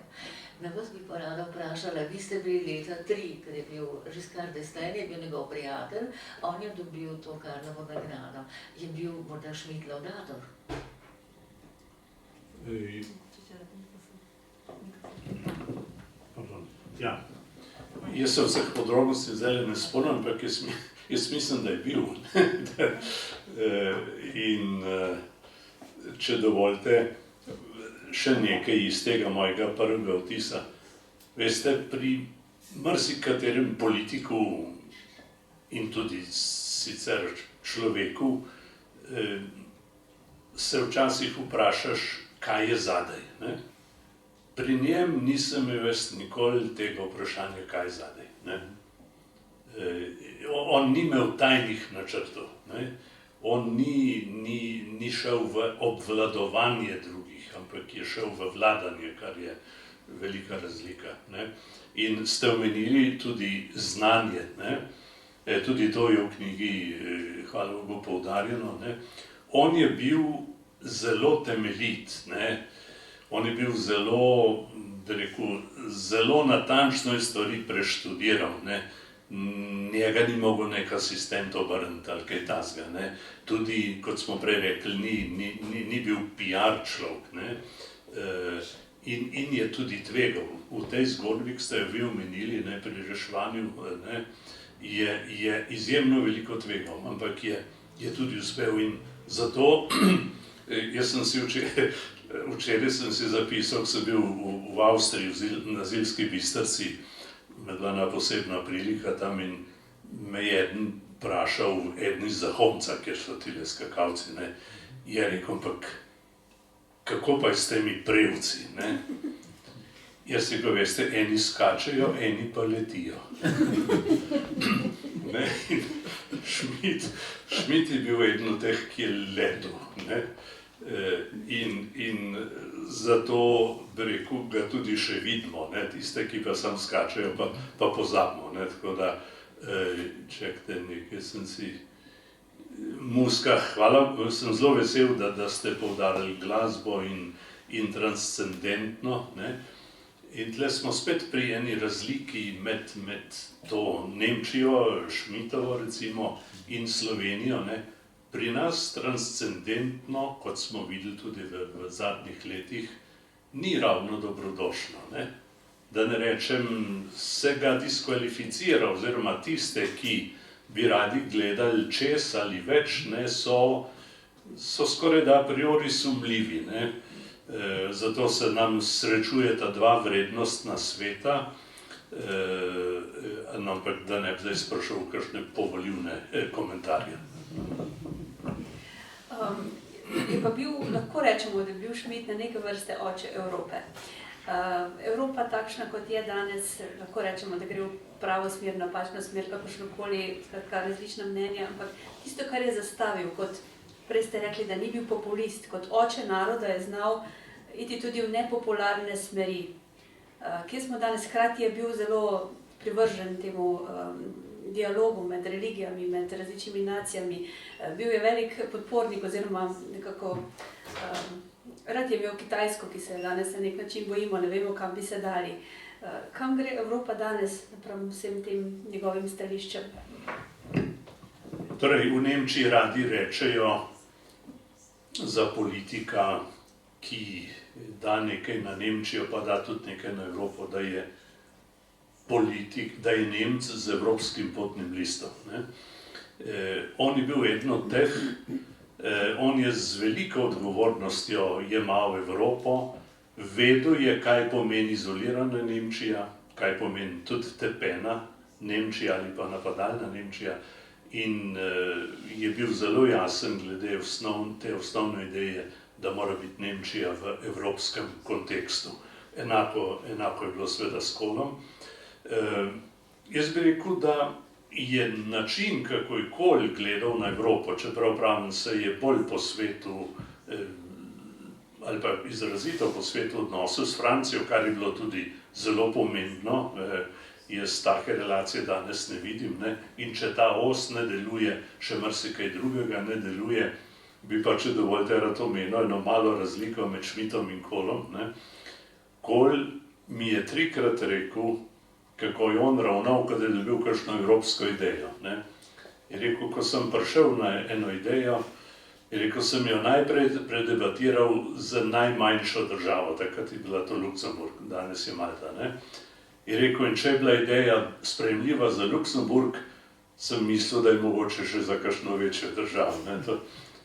Na vas bi pa rada vprašala, vi ste bili leta 3, ker je bil Giscard d'Estaing, je bil njegov prijatelj, on je dobil to Karlovo nagrado. Je bil morda Schmidt lavdator? Ja. Jaz se vseh podrobnosti zdaj ne spomnim, ampak jaz mislim, da je bil. In če dovolite, še nekaj iz tega mojega prvega vtisa. Veste, pri marsikaterem politiku in tudi sicer človeku se včasih vprašaš, kaj je zadaj, ne? Pri njem nisem imel nikoli tega vprašanja, kaj je zadaj, ne? On ni imel tajnih načrtov, ne? On ni šel v obvladovanje drugih, ampak je šel v vladanje, kar je velika razlika, ne? In ste omenili tudi znanje, ne? Tudi to je v knjigi, hvala Bogu, poudarjeno, ne? On je bil zelo temeljit, ne? On je bil zelo, bi rekel, zelo natančno stvari preštudiral, ne? Njega ni mogel nek asistent obrniti ali kaj takega, ne? Tudi, kot smo prej rekli, ni bil PR človek, ne? In je tudi tvegal. V tej zgodbi, ki ste jo vi omenili, ne, pri reševanju, ne, je izjemno veliko tvegal, ampak je tudi uspel. In zato, jaz sem si včeraj sem si zapisal, ko sem bil v Avstriji, na Zilski Bistrici, me bila ena posebna prilika tam, in me je eden vprašal, eden iz Zahomca, kjer so tile skakalci, ne, je rekel, ampak kako pa je s temi prevci, ne? Jaz si ga, veste, eni skačejo, eni pa letijo. Ne? Schmidt je bil eden od teh, ki je letel, ne? In zato, bi rekel, ga tudi še vidimo, ne? Tiste, ki pa sam skačejo, pa pozabimo, ne? Tako da, čekajte, nekaj sem si... Muska, hvala, sem zelo vesel, da ste poudarili glasbo in transcendentno, ne? In tle smo spet pri eni razliki med to Nemčijo, Schmidtovo recimo, in Slovenijo, ne? Pri nas transcendentno, kot smo videli tudi v zadnjih letih, ni ravno dobrodošlo, ne? Da ne rečem, se ga diskvalificira, oziroma tiste, ki bi radi gledali čez ali več, ne, so skoraj da a priori sumljivi, ne. Zato se nam srečujeta dva vrednostna sveta, ampak da ne bi zdaj sprašal kakšne povoljivne komentarje. Je pa bil, lahko rečemo, da je bil Schmidt na neke vrste oče Evrope. Evropa takšna, kot je danes, lahko rečemo, da gre v pravo smer, napačno smer, kakršnokoli, različna mnenja, ampak tisto, kar je zastavil, kot prej ste rekli, da ni bil populist, kot oče naroda je znal iti tudi v nepopularne smeri. Kje smo danes, hkrati je bil zelo privržen temu dialogu med religijami, med različnimi nacijami. Bil je velik podpornik oziroma nekako rad je imel Kitajsko, ki se danes na nek način bojimo, ne vemo, kam bi se dali. Kam gre Evropa danes, napram vsem tem njegovim stališčem? Torej, v Nemčiji radi rečejo za politika, ki da nekaj na Nemčijo, pa da tudi nekaj na Evropo, da je politik, da je Nemec z evropskim potnim listom, ne? On je bil eden od teh, on je z veliko odgovornostjo jemal Evropo, vedel je, kaj pomeni izolirana Nemčija, kaj pomeni tudi tepena Nemčija ali pa napadalna Nemčija, in je bil zelo jasen glede te osnovne ideje, da mora biti Nemčija v evropskem kontekstu. Enako je bilo seveda s Kohlom. Jaz bi rekel, da je način, kako je Kohl gledal na Evropo, čeprav pravim, se je bolj posvetil ali pa izrazito posvetil odnosu s Francijo, kar je bilo tudi zelo pomembno. Jaz take relacije danes ne vidim, ne? In če ta os ne deluje, še marsikaj drugega ne deluje, bi pa, če dovolite, rad omenil eno malo razliko med Schmidtom in Kohlom. Kohl mi je 3-krat rekel, kako je on ravnal, kad je dobil kakšno evropsko idejo. Je rekel, ko sem prišel na eno idejo, je rekel, sem jo najprej predebatiral z najmanjšo državo, takrat je bila to Luksemburg, danes je Malta. Je rekel, in če je bila ideja sprejemljiva za Luksemburg, sem mislil, da je mogoče še za kakšno večjo državo.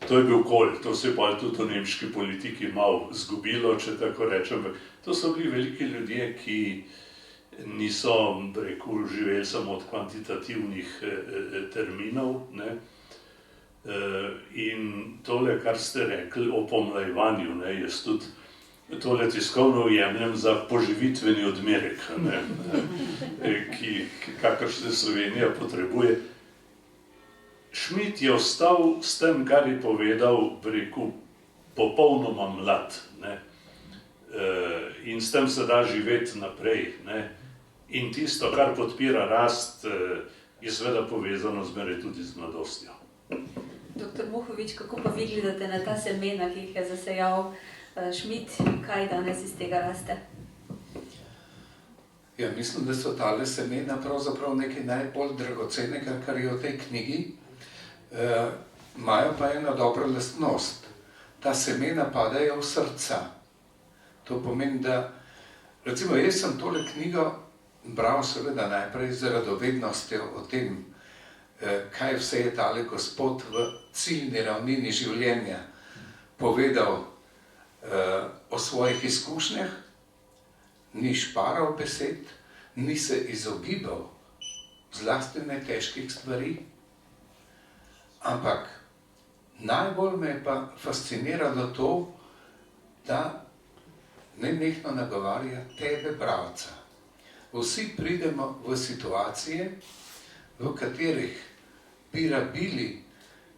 To je bil Kohl, to se je pa tudi v nemški politiki malo zgubilo, če tako rečem. To so bili veliki ljudje, ki niso, rekel, živeli samo od kvantitativnih terminov. In tole, kar ste rekli o pomlajevanju, jaz tudi tole tiskovno jemljem za poživitveni odmerek, kakršne Slovenija potrebuje. Schmidt je ostal s tem, kar je povedal, rekel, popolnoma mlad. In s tem se da živeti naprej. In tisto, kar podpira rast, je seveda povezano zmeraj tudi z mladostjo. Doktor Muhovič, kako pa vi gledate na ta semena, ki jih je zasejal Schmidt, kaj danes iz tega raste? Ja, mislim, da so tale semena pravzaprav nekaj najbolj dragocenega, kar je v tej knjigi. Imajo pa eno dobro lastnost. Ta semena padajo v srca. To pomeni, da, recimo, jaz sem tole knjigo bral seveda najprej z radovednostjo o tem, kaj vse je tale gospod v ciljni ravnini življenja povedal o svojih izkušnjah, ni šparal besed, ni se izogibal zlasti težkih stvari, ampak najbolj me je pa fasciniralo to, da nenehno nagovarja tebe, bralca. Vsi pridemo v situacije, v katerih bi rabili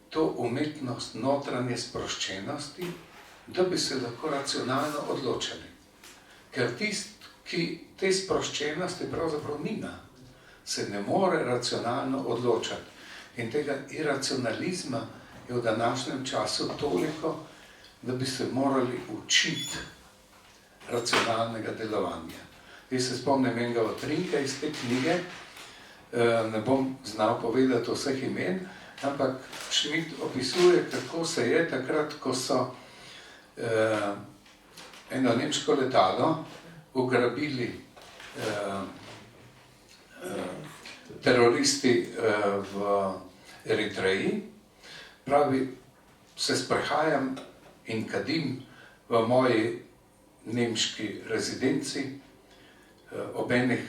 to umetnost notranje sproščenosti, da bi se lahko racionalno odločili. Ker tisti, ki te sproščenosti pravzaprav nima, se ne more racionalno odločati. In tega iracionalizma je v današnjem času toliko, da bi se morali učiti racionalnega delovanja. Jaz se spomnim enega utrinka iz te knjige, ne bom znal povedati vseh imen, ampak Schmidt opisuje, kako se je takrat, ko so eno nemško letalo ugrabili teroristi v Eritreji. Pravi, se sprehajam in kadim v moji nemški rezidenci ob enih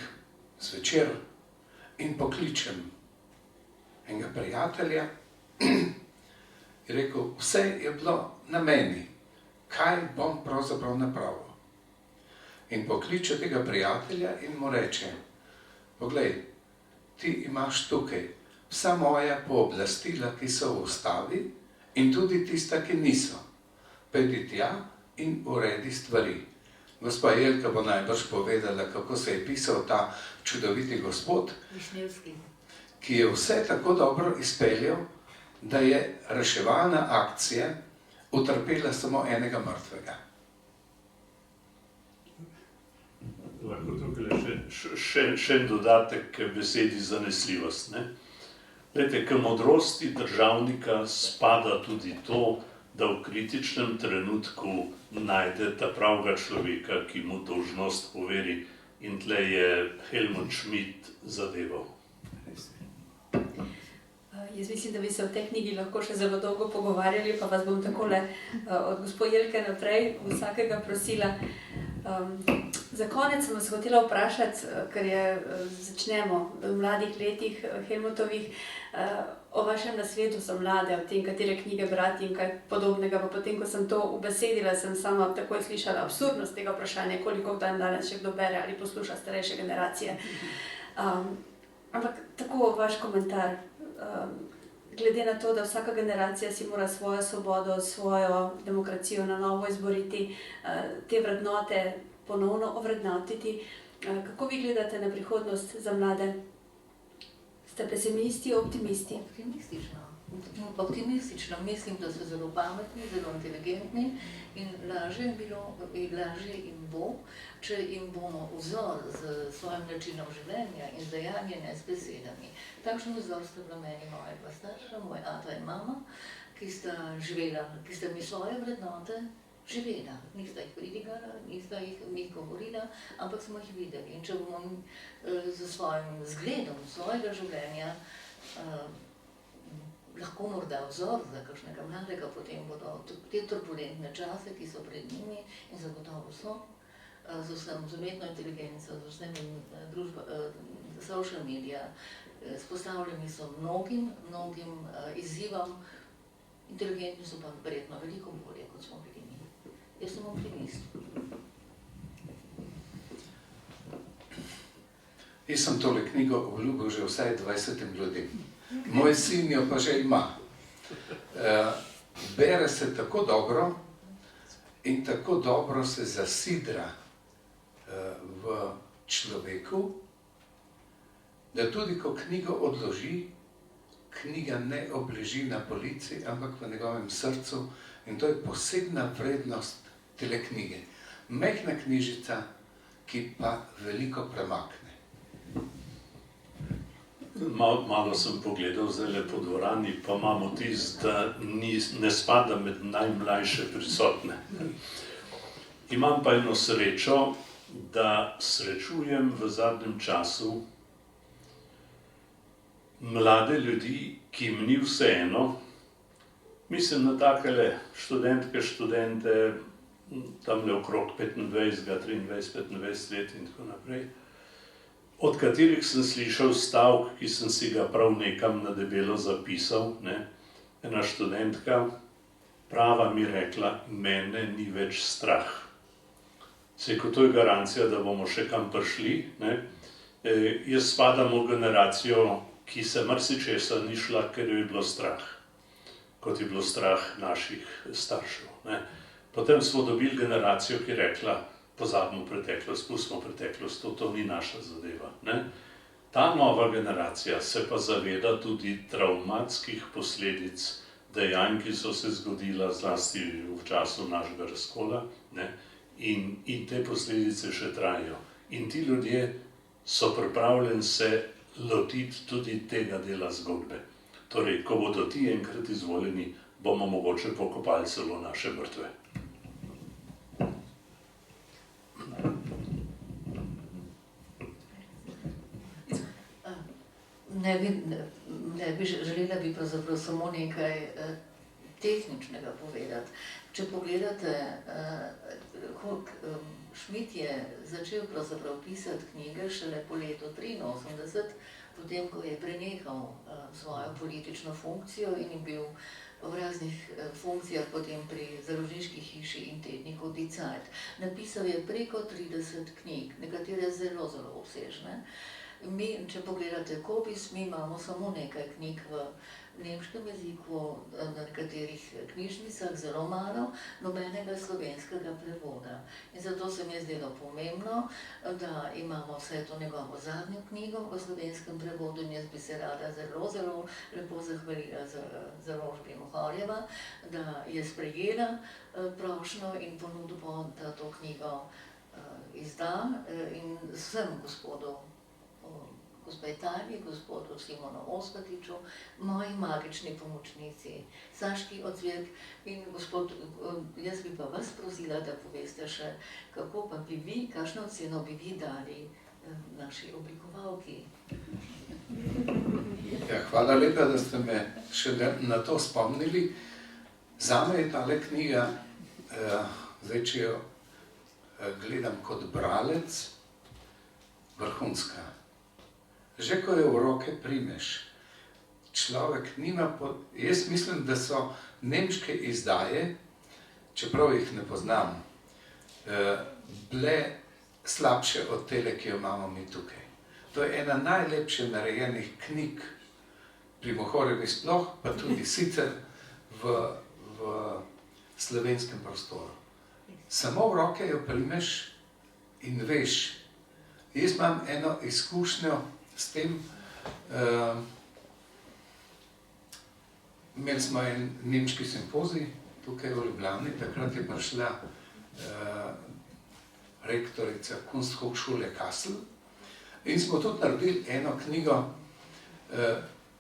zvečer in pokličem enega prijatelja in rekel, vse je bilo na meni, kaj bom pravzaprav napravil. In pokliče tega prijatelja in mu reče, poglej, ti imaš tukaj vsa moja pooblastila, ki so v ustavi in tudi tista, ki niso. Pejdi tja in uredi stvari. Gospa Jelka bo najbrž povedala, kako se je pisal ta čudoviti gospod, Višnjevski, ki je vse tako dobro izpeljal, da je reševalna akcija utrpela samo enega mrtvega. Lahko tukaj še en dodatek k besedi zanesljivost. Glejte, k modrosti državnika spada tudi to, da v kritičnem trenutku najde ta pravega človeka, ki mu dolžnost poveri, in tle je Helmut Schmidt zadeval. Jaz mislim, da bi se o tej knjigi lahko še zelo dolgo pogovarjali, pa vas bom takole od gospe Jelke naprej vsakega prosila. Za konec sem vas hotela vprašati, ker začnemo v mladih letih Helmutovih, o vašem nasvetu za mlade, o tem, katere knjige brati in kaj podobnega. Pa potem, ko sem to ubesedila, sem sama takoj slišala absurdnost tega vprašanja, koliko danes še kdo bere ali posluša starejše generacije. Ampak tako vaš komentar, glede na to, da vsaka generacija si mora svojo svobodo, svojo demokracijo na novo izboriti, te vrednote ponovno ovrednotiti. Kako vi gledate na prihodnost za mlade? Ste pesimisti, optimisti? Optimistično. Mislim, da so zelo pametni, zelo inteligentni in lažje jim bo, če jim bomo vzor z svojim načinom življenja in z dejanjem, ne s besedami. Takšen vzor sta bila meni moja dva starša, moj ata in mama, ki sta mi svoje vrednote živela. Nista jih pridigala, nista jih govorila, ampak smo jih videli. In če bomo z svojim zgledom svojega življenja lahko morda vzor za kakšnega mladega, potem bodo te turbulentne čase, ki so pred njimi in zagotovo so, z umetno inteligenco, z vsemi social media, spostavljeni so mnogim izzivom, inteligentni so pa verjetno veliko bolje, kot smo bili mi. Jaz sem optimist. Jaz sem tole knjigo obljubil že vsaj 20 ljudem. Moj sin jo pa že ima. Bere se tako dobro in tako dobro se zasidra v človeku, da tudi ko knjigo odloži, knjiga ne obleži na polici, ampak v njegovem srcu, in to je posebna vrednost tele knjige. Mehna knjižica, ki pa veliko premakne. Malo sem pogledal zdaj po dvorani, pa imam vtis, da ne spada med najmlajše prisotne. Imam pa eno srečo, da srečujem v zadnjem času mlade ljudi, ki jim ni vseeno, mislim na takele študentke, študente, tamle okrog 25, 23, 25 let in tako naprej, od katerih sem slišal stavek, ki sem si ga prav nekam na debelo zapisal. Ena študentka prava mi rekla, mene ni več strah. Saj, ko to je garancija, da bomo še kam prišli. Jaz spadam v generacijo, ki se marsičesa ni šla, ker jo je bilo strah. Kot je bilo strah naših staršev. Potem smo dobili generacijo, ki je rekla, pozabimo preteklost, pustimo preteklost, to ni naša zadeva. Ta nova generacija se pa zaveda tudi travmatskih posledic dejanj, ki so se zgodila zlasti v času našega razkola, in te posledice še trajajo. In ti ljudje so pripravljeni se lotiti tudi tega dela zgodbe. Torej, ko bodo ti enkrat izvoljeni, bomo mogoče pokopali celo naše mrtve. Želela bi pravzaprav samo nekaj tehničnega povedati. Če pogledate, Schmidt je začel pravzaprav pisati knjige šele po letu 1983, potem, ko je prenehal svojo politično funkcijo in je bil v raznih funkcijah potem pri založniški hiši in tedniku Die Zeit. Napisal je preko 30 knjig, nekatere zelo, zelo obsežne. Mi, če pogledate Kopis, mi imamo samo nekaj knjig v nemškem jeziku, na nekaterih knjižnicah, zelo malo, nobenega slovenskega prevoda. In zato se mi je zdelo pomembno, da imamo vse to njegovo zadnjo knjigo v slovenskem prevodu in jaz bi se rada zelo, zelo lepo zahvalila založbi Mohorjeva, da je sprejela prošnjo in ponudbo, da to knjigo izda in vsem gospodov, gospe Tanji, gospodu Simonu Ospatiču, moji magični pomočnici, Saški Odzvek in gospod, jaz bi pa vas prosila, da poveste še, kako pa bi vi, kakšno oceno bi vi dali naši oblikovalki. Ja, hvala lepa, da ste me še na to spomnili. Zame je tale knjiga, zdaj če jo gledam kot bralec, vrhunska. Že ko jo v roke primeš, človek nima, jaz mislim, da so nemške izdaje, čeprav jih ne poznam, bile slabše od tele, ki jo imamo mi tukaj. To je ena najlepše narejenih knjig pri Mohorjevi sploh, pa tudi sicer v slovenskem prostoru. Samo v roke jo primeš in veš. Jaz imam eno izkušnjo s tem, imeli smo en nemški simpozij tukaj v Ljubljani, takrat je prišla rektorica Kunsthochschule Kassel in smo tudi naredili eno knjigo,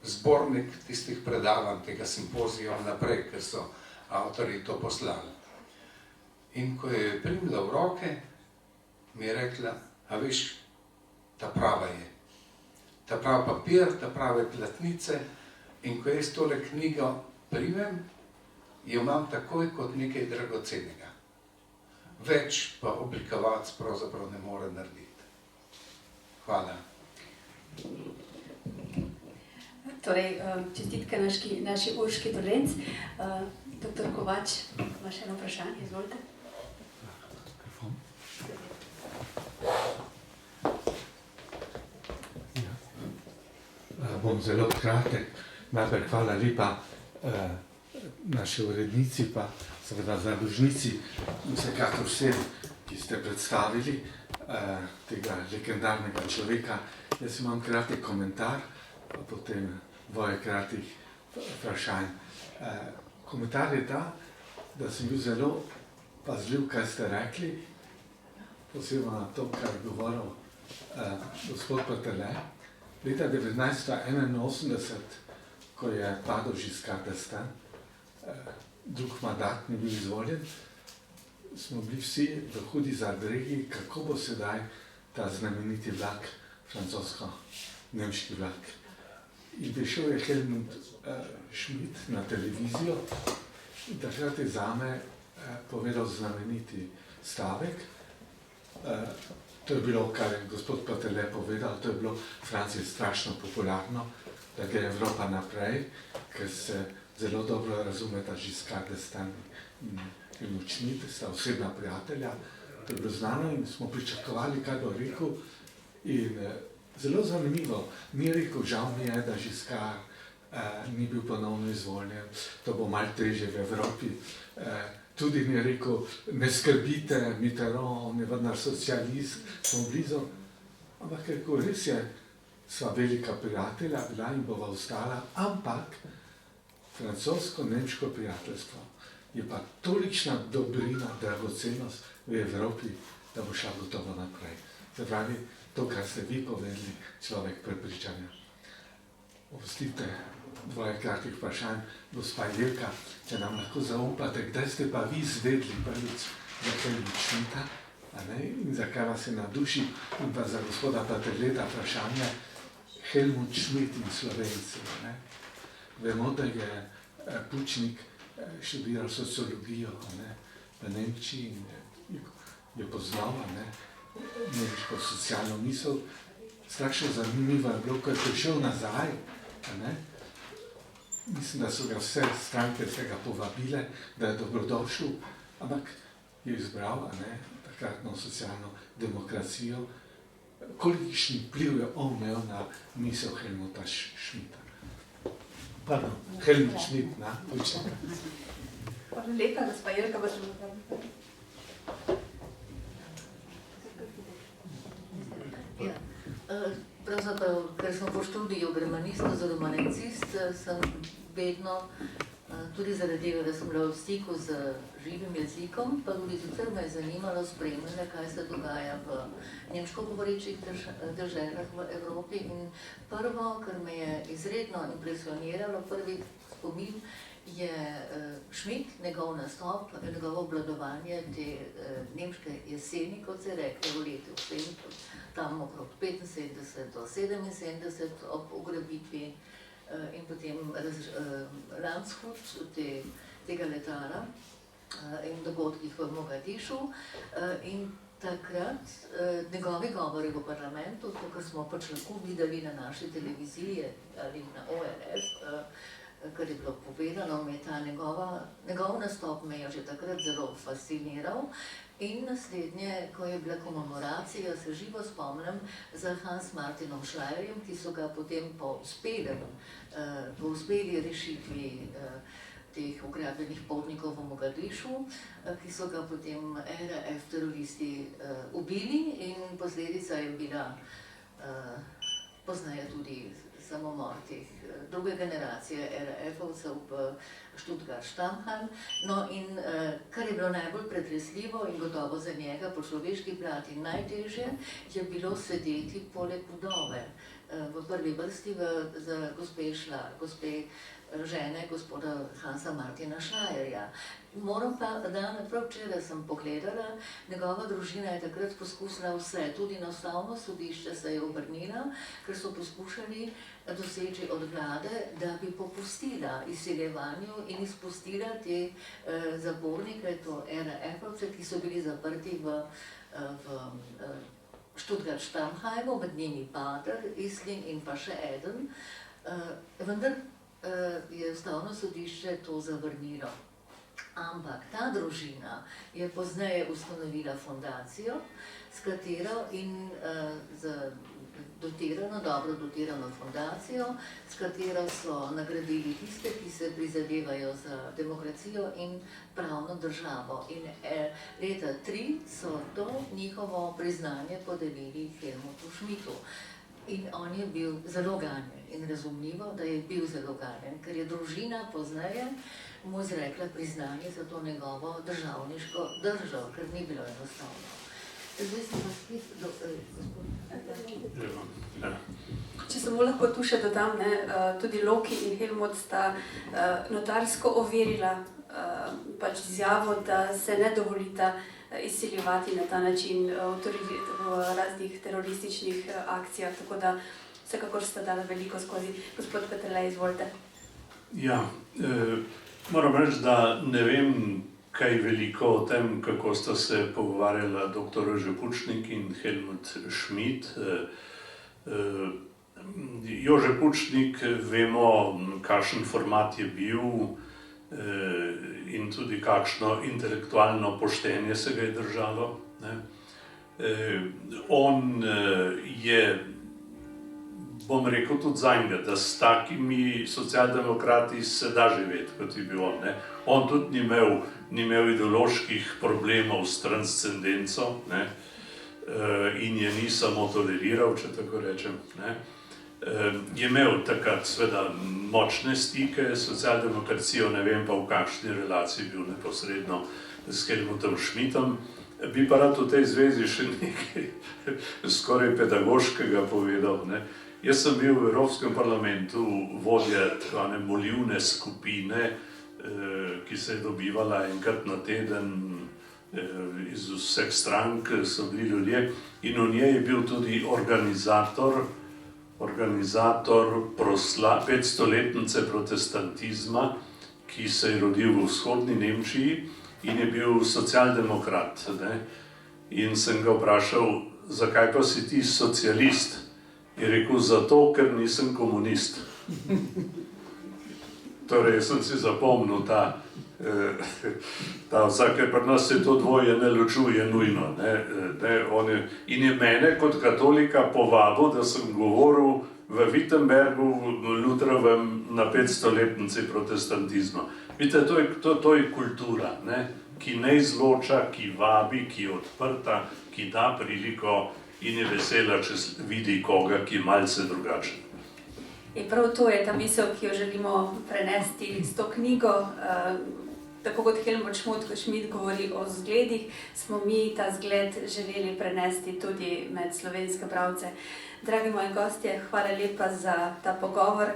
zbornik tistih predavanj tega simpozija naprej, ker so avtorji to poslali. In ko je primila v roke, mi je rekla, a veš, ta prava je. Ta pravi papir, ta prave platnice in ko jaz tole knjigo primem, jo imam takoj kot nekaj dragocenega. Več pa oblikovalec pravzaprav ne more narediti. Hvala. Torej, čestitke naši Urški Dolenc. Dr. Kovač, imaš eno vprašanje, izvolite. Bom zelo kratek. Najprej hvala lepa naši urednici, pa seveda založnici, vsekakor vsem, ki ste predstavili tega legendarnega človeka. Jaz imam kratek komentar, pa potem dvoje kratkih vprašanj. Komentar je ta, da sem bil zelo pazljiv, kaj ste rekli, posebno na to, kar je govoril gospod Peterle. Leta 1981, ko je padel Giscard d'Estaing, drug mandat ni bil izvoljen, smo bili vsi v hudi zadregi, kako bo sedaj ta znameniti vlak, francosko-nemški vlak. In prišel je Helmut Schmidt na televizijo in takrat je zame povedal znameniti stavek. To je bilo, kar je gospod Peterle povedal, to je bilo v Franciji strašno popularno, da gre Evropa naprej, ker se zelo dobro razumeta Giscard d'Estaing in Helmut Schmidt, sta osebna prijatelja. To je bilo znano in smo pričakovali, kaj bo rekel. In zelo zanimivo, ni rekel, žal mi je, da Giscard ni bil ponovno izvoljen, to bo malo težje v Evropi. Tudi mi je rekel, ne skrbite, Mitterrand, on je vendar socialist, smo blizu. Ampak je rekel, res je, sva velika prijatelja bila in bova ostala, ampak francosko-nemško prijateljstvo je pa tolikšna dobrina, dragocenost v Evropi, da bo šla gotovo naprej. Se pravi, to, kar ste vi povedali, človek prepričanja. Opustite dvoje kratkih vprašanj, gospa Jelka, če nam lahko zaupate, kdaj ste pa vi izvedli prvič za Helmut Schmidta, in zakaj vas je navdušil, in pa za gospoda Peterleta vprašanje, Helmut Schmidt in Slovenci. Vemo, da je Pučnik študiral sociologijo v Nemčiji in je poznal nemško socialno misel. Strašno zanimivo je bilo, ko je prišel nazaj. Mislim, da so ga vse stranke tega povabile, da je dobrodošel, ampak je izbral takratno socialno demokracijo. Kolikšni vpliv je on imel na misel Helmuta Schmidta? Pardon, Helmut Schmidt, Pučnika. Hvala lepa, gospa Jelka, boš Pravzaprav, ker sem po študiju germanist oziroma nacist, sem vedno tudi zaradi tega, da sem bila v stiku z živim jezikom, pa tudi sicer me je zanimalo spremljanje, kaj se dogaja v nemško govorečih državah v Evropi. In prvo, kar me je izredno impresioniralo, prvi spomin, je Schmidt, njegov nastop, njegovo obvladovanje te nemške jeseni, kot se reče, v letu 70, tam okrog 75 do 77 ob ugrabitvi in potem Landshut tega letala in dogodkih v Mogadišu. In takrat njegovi govori v parlamentu, to, kar smo pač lahko videli na naši televiziji ali na ORF, kar je bilo povedano, me je ta njegov nastop me je že takrat zelo fasciniral. In naslednje, ko je bila komemoracija, se živo spomnim za Hans Martinom Schleierjem, ki so ga potem po uspeli rešitvi teh ugrabljenih potnikov v Mogadišu, ki so ga potem RAF teroristi ubili in posledica je bila poznaje tudi samomor teh druge generacije RAF-ovcev v Stuttgart-Stammheim. No in kar je bilo najbolj pretresljivo in gotovo za njega po človeški plati najtežje, je bilo sedeti poleg vdove v prvi vrsti za gospe žene gospoda Hansa Martina Schleierja. Moram pa, da prav včeraj sem pogledala, njegova družina je takrat poskusila vse, tudi na ustavno sodišče se je obrnila, ker so poskušali doseči od vlade, da bi popustila izseljevanju in izpustila te zapornike, to RAF-ovce, ki so bili zaprti v Stuttgart-Stammheimu, med njimi Pater, Islin in pa še eden. Vendar je ustavno sodišče to zavrnilo. Ampak ta družina je pozneje ustanovila fundacijo, s katero in dobro dotirano fundacijo, s katero so nagradili tiste, ki se prizadevajo za demokracijo in pravno državo. In leta 2003 so to njihovo priznanje podelili Helmutu Schmidtu. In on je bil zelo ganjen in razumljivo, da je bil zelo ganjen, ker je družina pozneje mu izrekla priznanje za to njegovo državniško držo, ker ni bilo enostavno. Zdaj sem pa spet Če samo lahko tu še dodam, tudi Loki in Helmut sta notarsko overila pač izjavo, da se ne dovolita izsiljevati na ta način v raznih terorističnih akcijah, tako da vsekakor sta dala veliko skozi. Gospod Peterle, izvolite. Ja, moram reči, da ne vem kaj veliko o tem, kako sta se pogovarjala dr. Jože Pučnik in Helmut Schmidt. Jože Pučnik, vemo, kakšen format je bil in tudi kakšno intelektualno poštenje se ga je držalo. On je, bom rekel tudi zanjega, da s takimi socialdemokrati se da živeti, kot je bil on. On tudi ni imel ideoloških problemov s transcendenco in je ni samo toleriral, če tako rečem. Je imel takrat seveda močne stike s socialdemokracijo, ne vem pa v kakšni relaciji bil neposredno s Helmutom Schmidtom. Bi pa rad v tej zvezi še nekaj skoraj pedagoškega povedal. Jaz sem bil v Evropskem parlamentu vodja tako molivne skupine, ki se je dobivala enkrat na teden iz vseh strank, so bili ljudje, in v njej je bil tudi organizator 500-letnice protestantizma, ki se je rodil v vzhodni Nemčiji in je bil socialdemokrat. In sem ga vprašal, zakaj pa si ti socialist? Je rekel, zato, ker nisem komunist. Torej, sem si zapomnil ker pri nas se to dvoje ne ločuje nujno. In je mene kot katolika povabil, da sem govoril v Wittenbergu, Lutherovem, na 500-letnici protestantizma. Vidite, to je kultura, ki ne izloča, ki vabi, ki je odprta, ki da priliko in je vesela, če vidi koga, ki je malce drugačen. In prav to je ta misel, ki jo želimo prenesti s to knjigo. Tako kot Helmut Schmidt govori o zgledih, smo mi ta zgled želeli prenesti tudi med slovenske bralce. Dragi moji gostje, hvala lepa za ta pogovor.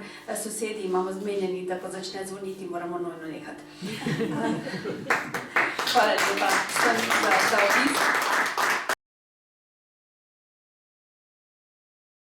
Sosedi imamo zmenjeni, da ko začne zvoniti, moramo nujno nehati. Hvala lepa vsem za obisk.